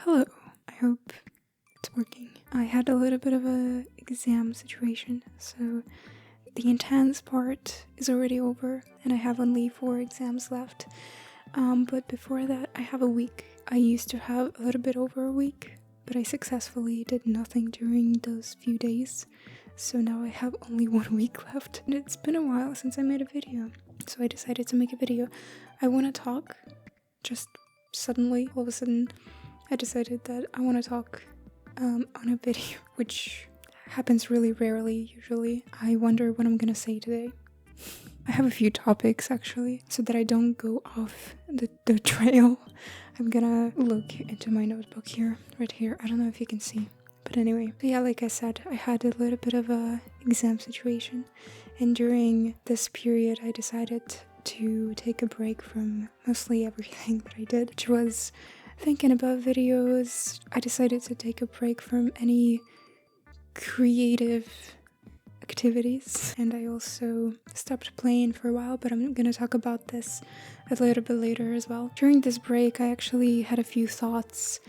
Hello, I hope it's working. I had a little bit of a exam situation, so the intense part is already over and I have only 4 exams left. But before that, I have a week. I used to have a little bit over a week, but I successfully did nothing during those few days. So now I have only 1 week left. And it's been a while since I made a video, so I decided to make a video. I want to talk, just suddenly, all of a sudden, I decided that I want to talk on a video, which happens really rarely usually. I wonder what I'm gonna say today. I have a few topics actually, so that I don't go off the trail. I'm gonna look into my notebook here, right here. I don't know if you can see. But anyway, yeah, like I said, I had a little bit of a exam situation. And during this period, I decided to take a break from mostly everything that I did, which was thinking about videos. I decided to take a break from any creative activities, and I also stopped playing for a while, but I'm gonna talk about this a little bit later as well. During this break, I actually had a few thoughts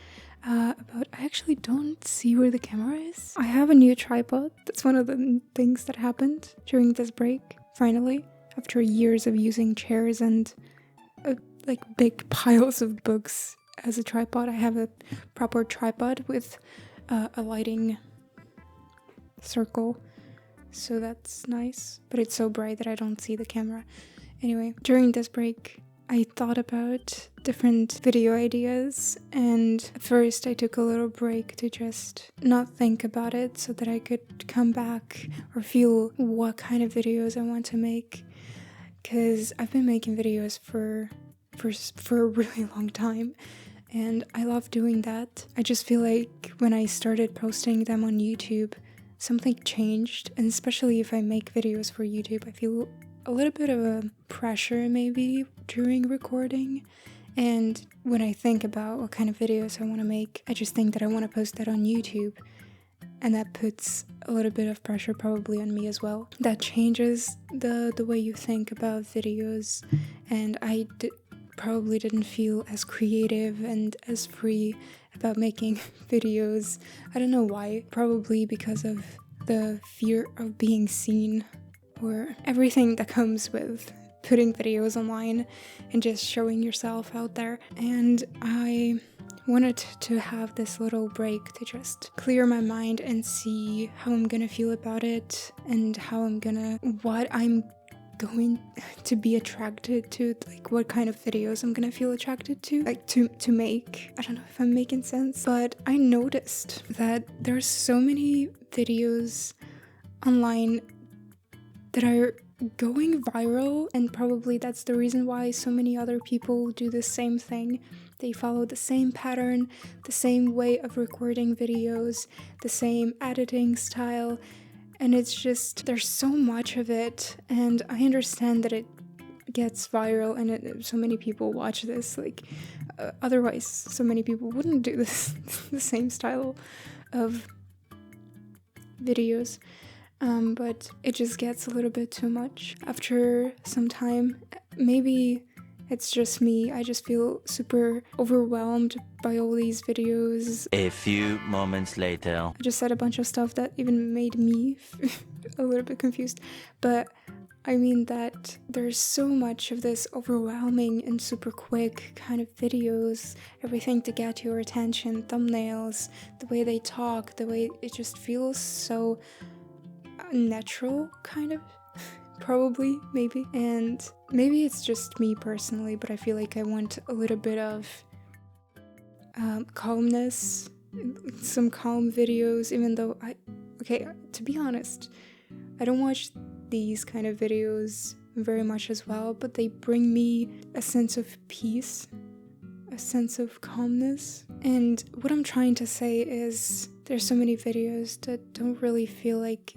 about, I actually don't see where the camera is. I have a new tripod. That's one of the things that happened during this break, finally, after years of using chairs and like big piles of books as a tripod. I have a proper tripod with a lighting circle, so that's nice, but it's so bright that I don't see the camera. Anyway, during this break I thought about different video ideas, and at first I took a little break to just not think about it so that I could come back or feel what kind of videos I want to make, because I've been making videos for a really long time and I love doing that. I just feel like when I started posting them on YouTube, something changed, and especially if I make videos for YouTube, I feel a little bit of a pressure maybe during recording. And when I think about what kind of videos I want to make, I just think that I want to post that on YouTube, and that puts a little bit of pressure probably on me as well. That changes the way you think about videos, and I probably didn't feel as creative and as free about making videos. I don't know why. Probably because of the fear of being seen, or everything that comes with putting videos online and just showing yourself out there. And I wanted to have this little break to just clear my mind and see how I'm gonna feel about it, and what I'm going to be attracted to, like what kind of videos I'm gonna feel attracted to, like to make. I don't know if I'm making sense, but I noticed that there's so many videos online that are going viral, and probably that's the reason why so many other people do the same thing. They follow the same pattern, the same way of recording videos, the same editing style, and it's just, there's so much of it, and I understand that it gets viral and so many people watch this, like otherwise so many people wouldn't do this the same style of videos. But it just gets a little bit too much after some time. Maybe it's just me. I just feel super overwhelmed by all these videos. A few moments later. I just said a bunch of stuff that even made me a little bit confused. But I mean that there's so much of this overwhelming and super quick kind of videos, everything to get your attention, thumbnails, the way they talk, the way it just feels so natural, kind of. Probably, maybe. And maybe it's just me personally, but I feel like I want a little bit of calmness, some calm videos, even though to be honest, I don't watch these kind of videos very much as well, but they bring me a sense of peace, a sense of calmness. And what I'm trying to say is there's so many videos that don't really feel like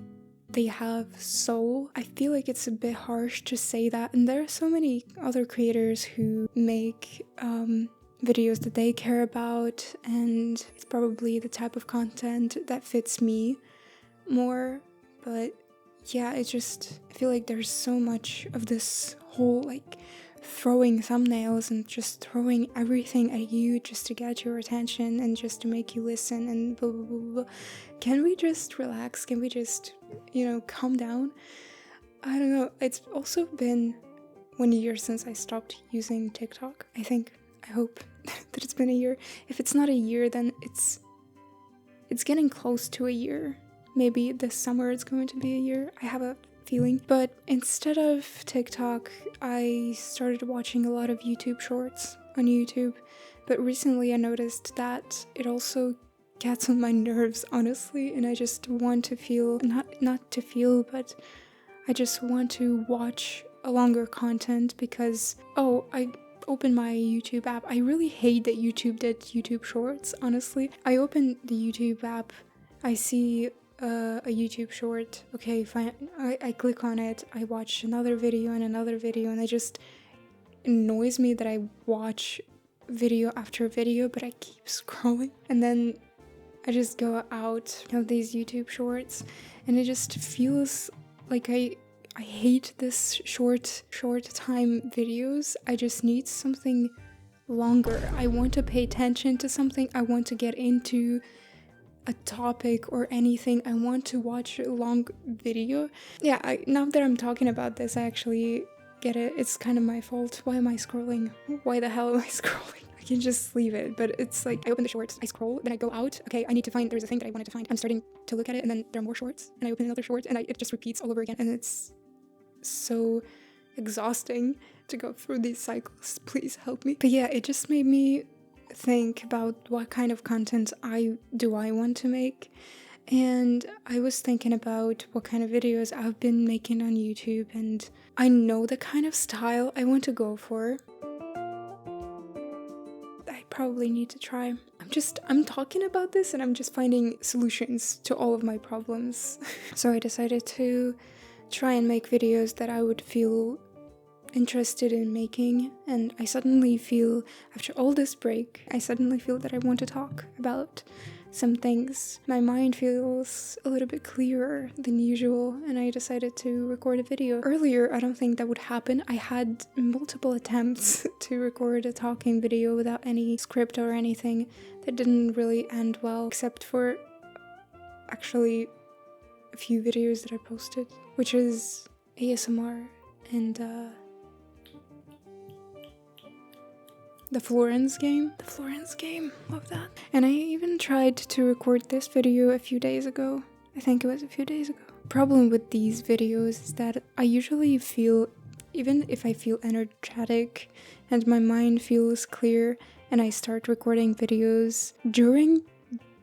they have soul. I feel like it's a bit harsh to say that, and there are so many other creators who make videos that they care about, and it's probably the type of content that fits me more. But yeah, I feel like there's so much of this whole like throwing thumbnails and just throwing everything at you just to get your attention and just to make you listen and blah, blah, blah, blah. Can we just relax? Can we just, calm down? I don't know. It's also been 1 year since I stopped using TikTok. I hope that it's been a year. If it's not a year, then it's getting close to a year. Maybe this summer it's going to be a year. I have a feeling. But instead of TikTok, I started watching a lot of YouTube shorts on YouTube. But recently I noticed that it also gets on my nerves, honestly, and I just want to feel, not to feel, but I just want to watch a longer content because, I opened my YouTube app. I really hate that YouTube did YouTube shorts, honestly. I open the YouTube app, I see a YouTube short, okay, fine, I click on it, I watch another video, and it just annoys me that I watch video after video, but I keep scrolling, and then I just go out of these YouTube shorts, and it just feels like I hate this short time videos. I just need something longer. I want to pay attention to something. I want to get into a topic or anything. I want to watch a long video. Yeah, now that I'm talking about this, I actually get it. It's kind of my fault. Why am I scrolling? Why the hell am I scrolling? I can just leave it, but it's like I open the shorts, I scroll, then I go out. Okay, I need to find, there's a thing that I wanted to find. I'm starting to look at it, and then there are more shorts, and I open another short, and it just repeats all over again, and it's so exhausting to go through these cycles. Please help me. But yeah, it just made me think about what kind of content I want to make, and I was thinking about what kind of videos I've been making on YouTube, and I know the kind of style I want to go for. I probably need to try. I'm talking about this and I'm just finding solutions to all of my problems. So I decided to try and make videos that I would feel interested in making, and I suddenly feel, after all this break, that I want to talk about some things. My mind feels a little bit clearer than usual, and I decided to record a video. Earlier, I don't think that would happen. I had multiple attempts to record a talking video without any script or anything that didn't really end well, except for actually a few videos that I posted, which is ASMR and The Florence game, love that. And I even tried to record this video a few days ago. I think it was a few days ago. Problem with these videos is that I usually feel, even if I feel energetic and my mind feels clear and I start recording videos, during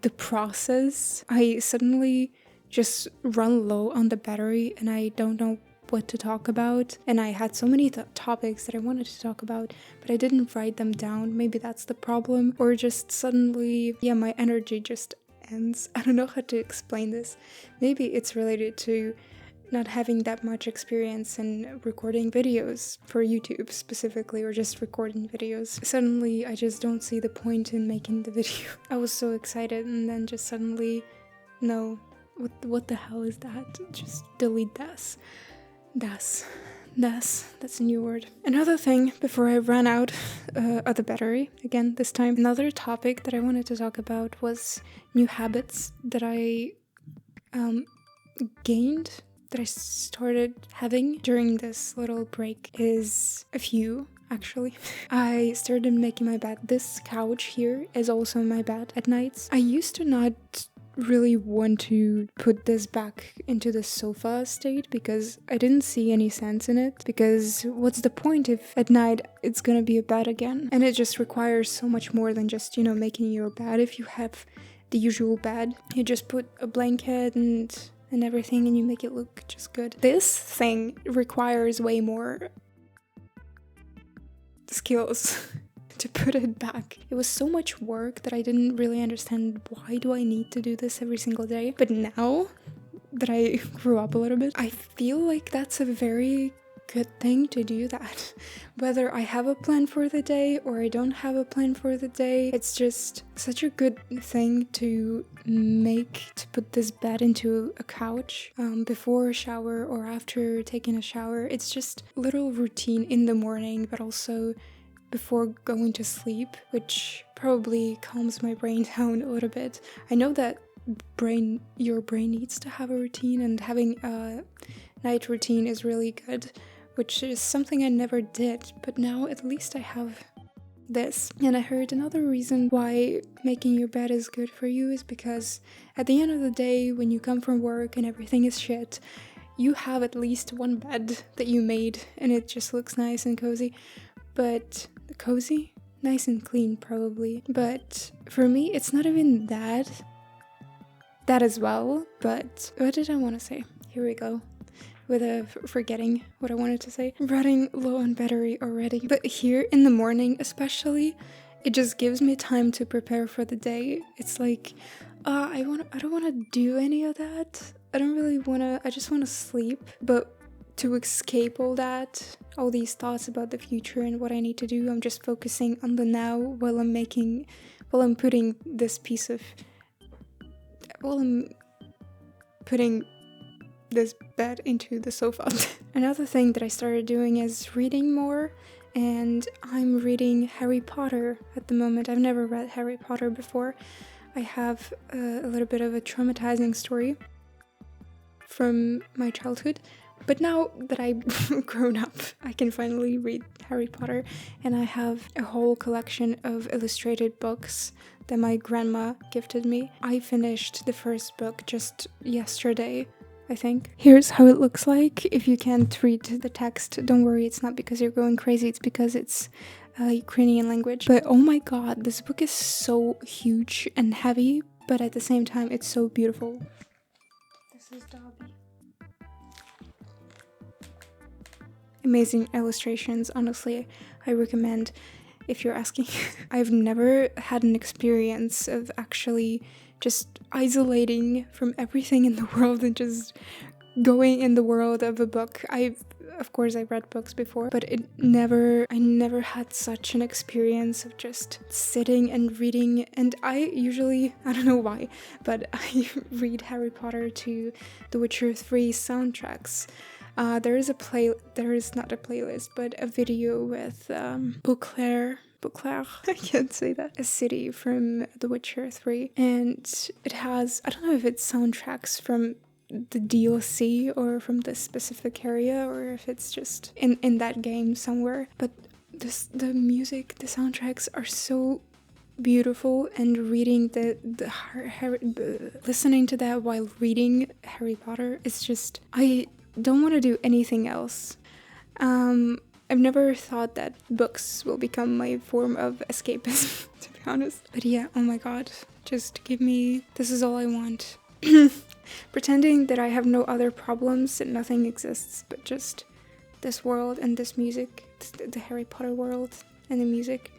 the process, I suddenly just run low on the battery and I don't know what to talk about, and I had so many topics that I wanted to talk about, but I didn't write them down. Maybe that's the problem, or just suddenly, my energy just ends. I don't know how to explain this. Maybe it's related to not having that much experience in recording videos for YouTube specifically, or just recording videos. Suddenly I just don't see the point in making the video. I was so excited, and then just suddenly, no, what the hell is that? Just delete this. That's a new word. Another thing before I ran out of the battery again this time. Another topic that I wanted to talk about was new habits that I gained, that I started having during this little break. Is a few, actually. I started making my bed. This couch here is also my bed at nights. I used to not really want to put this back into the sofa state because I didn't see any sense in it, because what's the point if at night it's gonna be a bed again? And it just requires so much more than just, making your bed. If you have the usual bed, you just put a blanket and everything and you make it look just good. This thing requires way more skills to put it back. It was so much work that I didn't really understand, why do I need to do this every single day? But now that I grew up a little bit, I feel like that's a very good thing to do that. Whether I have a plan for the day or I don't have a plan for the day, it's just such a good thing to put this bed into a couch before a shower or after taking a shower. It's just a little routine in the morning, but also before going to sleep, which probably calms my brain down a little bit. I know that your brain needs to have a routine, and having a night routine is really good, which is something I never did, but now at least I have this. And I heard another reason why making your bed is good for you is because at the end of the day, when you come from work and everything is shit, you have at least one bed that you made and it just looks nice and cozy. But cozy? Nice and clean, probably. But for me, it's not even that as well. But what did I want to say? Here we go. With forgetting what I wanted to say. I'm running low on battery already. But here in the morning especially, it just gives me time to prepare for the day. It's like, I don't want to do any of that. I don't really want to, I just want to sleep. But to escape all these thoughts about the future and what I need to do, I'm just focusing on the now while I'm putting this bed into the sofa. Another thing that I started doing is reading more, and I'm reading Harry Potter at the moment. I've never read Harry Potter before. I have a little bit of a traumatizing story from my childhood, but now that I've grown up, I can finally read Harry Potter, and I have a whole collection of illustrated books that my grandma gifted me. I finished the first book just yesterday, I think. Here's how it looks like. If you can't read the text, don't worry, it's not because you're going crazy, it's because it's Ukrainian language. But oh my god, this book is so huge and heavy, but at the same time, it's so beautiful. This is Dobby. Amazing illustrations, honestly, I recommend if you're asking. I've never had an experience of actually just isolating from everything in the world and just going in the world of a book. Of course I read books before, but I never had such an experience of just sitting and reading. And I don't know why, but I read Harry Potter to The Witcher 3 soundtracks. There is not a playlist, but a video with Beauclair, I can't say that, a city from The Witcher 3, and it has, I don't know if it's soundtracks from the DLC or from this specific area, or if it's just in that game somewhere, but the music, the soundtracks are so beautiful, and reading listening to that while reading Harry Potter, it's just, I don't want to do anything else. I've never thought that books will become my form of escapism, to be honest. But yeah, oh my god, just give me, this is all I want. Pretending that I have no other problems, that nothing exists, but just this world and this music, the Harry Potter world and the music.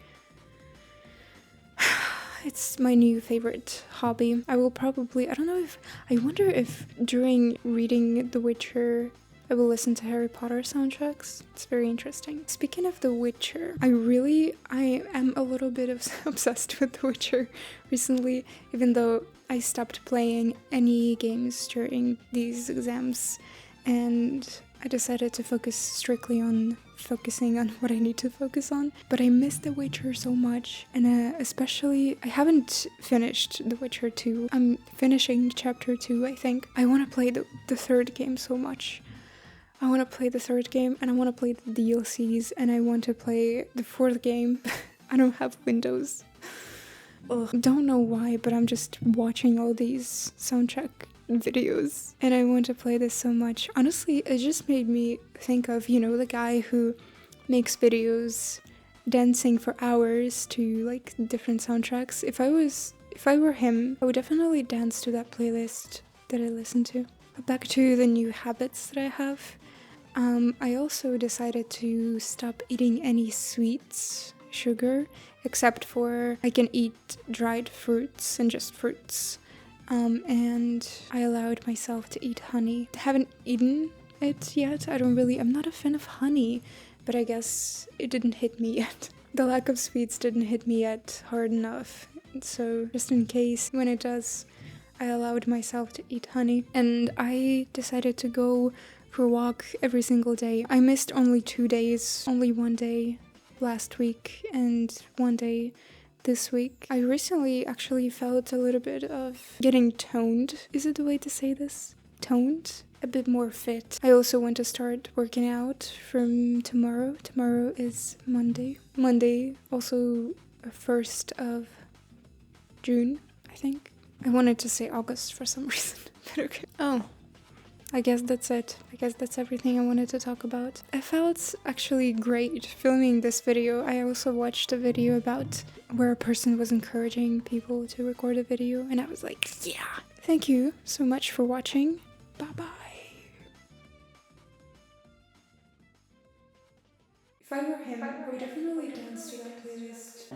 It's my new favorite hobby. I wonder if during reading The Witcher, I will listen to Harry Potter soundtracks. It's very interesting. Speaking of The Witcher, I am a little bit obsessed with The Witcher recently, even though I stopped playing any games during these exams, and I decided to focus strictly on focusing on what I need to focus on. But I miss The Witcher so much, and especially, I haven't finished The Witcher 2. I'm finishing chapter 2, I think. I want to play the third game so much. I want to play the third game, and I want to play the DLCs, and I want to play the fourth game. I don't have Windows. Ugh. Don't know why, but I'm just watching all these soundtrack videos, and I want to play this so much. Honestly, it just made me think of, the guy who makes videos dancing for hours to like different soundtracks. If I were him, I would definitely dance to that playlist that I listen to. But back to the new habits that I have. I also decided to stop eating any sweets, sugar, except for I can eat dried fruits and just fruits. And I allowed myself to eat honey. I haven't eaten it yet. I'm not a fan of honey, but I guess it didn't hit me yet. The lack of sweets didn't hit me yet hard enough. So just in case, when it does, I allowed myself to eat honey. And I decided to go for a walk every single day. I missed only 2 days, only one day last week and one day this week. I recently actually felt a little bit of getting toned. Is it the way to say this? Toned? A bit more fit. I also want to start working out from tomorrow. Tomorrow is Monday. Monday, also 1st of June, I think. I wanted to say August for some reason, but okay. Oh, I guess that's it. I guess that's everything I wanted to talk about. I felt actually great filming this video. I also watched a video about where a person was encouraging people to record a video, and I was like, yeah. Thank you so much for watching. Bye-bye. If I were him, I would definitely dance to that playlist.